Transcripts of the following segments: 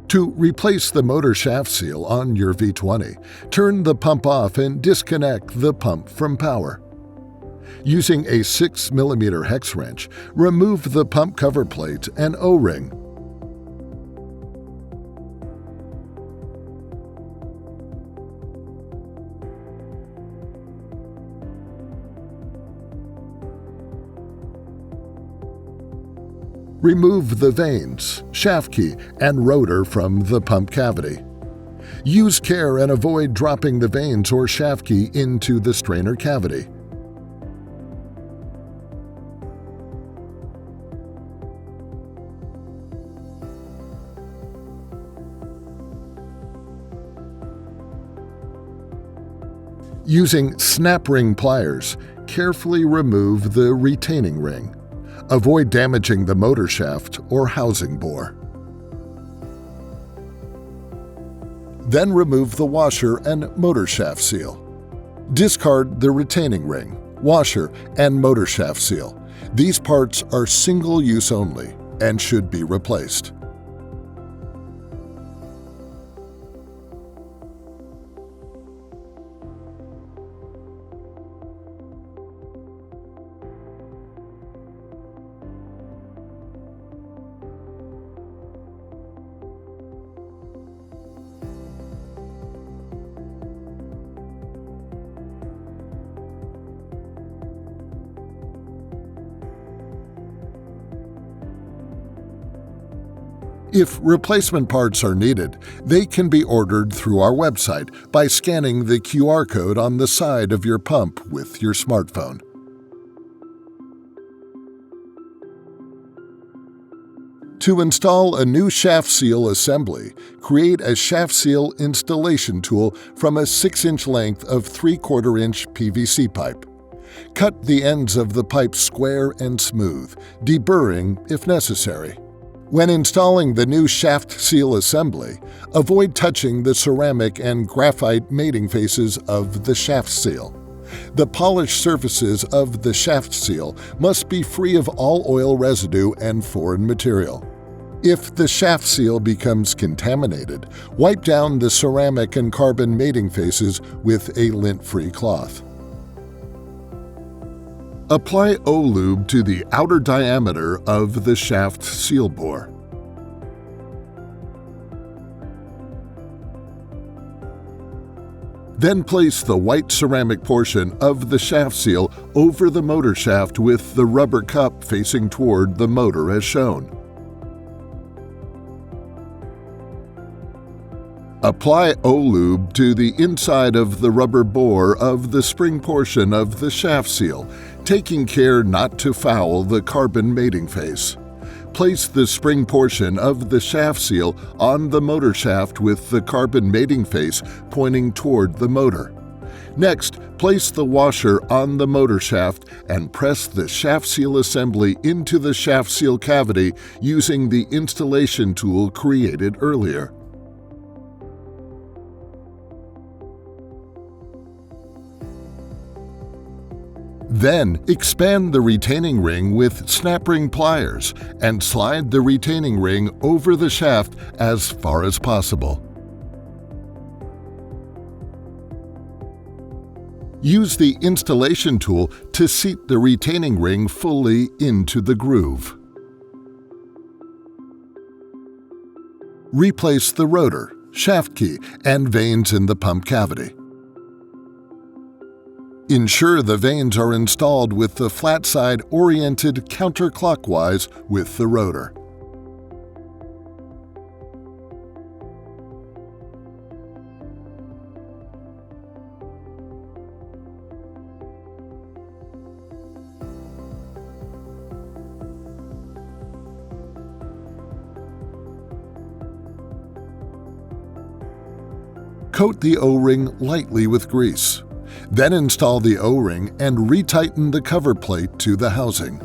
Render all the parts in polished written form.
To replace the motor shaft seal on your V20, turn the pump off and disconnect the pump from power. Using a 6mm hex wrench, remove the pump cover plate and O-ring. Remove the vanes, shaft key, and rotor from the pump cavity. Use care and avoid dropping the vanes or shaft key into the strainer cavity. Using snap ring pliers, carefully remove the retaining ring. Avoid damaging the motor shaft or housing bore. Then remove the washer and motor shaft seal. Discard the retaining ring, washer, and motor shaft seal. These parts are single-use only and should be replaced. If replacement parts are needed, they can be ordered through our website by scanning the QR code on the side of your pump with your smartphone. To install a new shaft seal assembly, create a shaft seal installation tool from a 6-inch length of 3/4-inch PVC pipe. Cut the ends of the pipe square and smooth, deburring if necessary. When installing the new shaft seal assembly, avoid touching the ceramic and graphite mating faces of the shaft seal. The polished surfaces of the shaft seal must be free of all oil residue and foreign material. If the shaft seal becomes contaminated, wipe down the ceramic and carbon mating faces with a lint-free cloth. Apply O-lube to the outer diameter of the shaft seal bore. Then place the white ceramic portion of the shaft seal over the motor shaft with the rubber cup facing toward the motor as shown. Apply O-lube to the inside of the rubber bore of the spring portion of the shaft seal, taking care not to foul the carbon mating face. Place the spring portion of the shaft seal on the motor shaft with the carbon mating face pointing toward the motor. Next, place the washer on the motor shaft and press the shaft seal assembly into the shaft seal cavity using the installation tool created earlier. Then, expand the retaining ring with snap ring pliers and slide the retaining ring over the shaft as far as possible. Use the installation tool to seat the retaining ring fully into the groove. Replace the rotor, shaft key, and vanes in the pump cavity. Ensure the vanes are installed with the flat side oriented counterclockwise with the rotor. Coat the O-ring lightly with grease. Then install the O-ring and retighten the cover plate to the housing.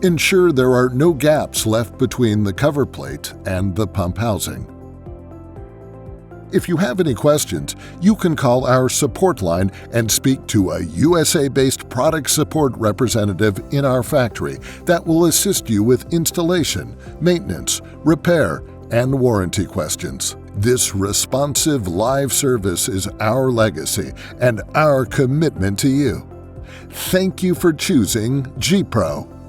Ensure there are no gaps left between the cover plate and the pump housing. If you have any questions, you can call our support line and speak to a USA-based product support representative in our factory that will assist you with installation, maintenance, repair, and warranty questions. This responsive live service is our legacy and our commitment to you. Thank you for choosing GPRO.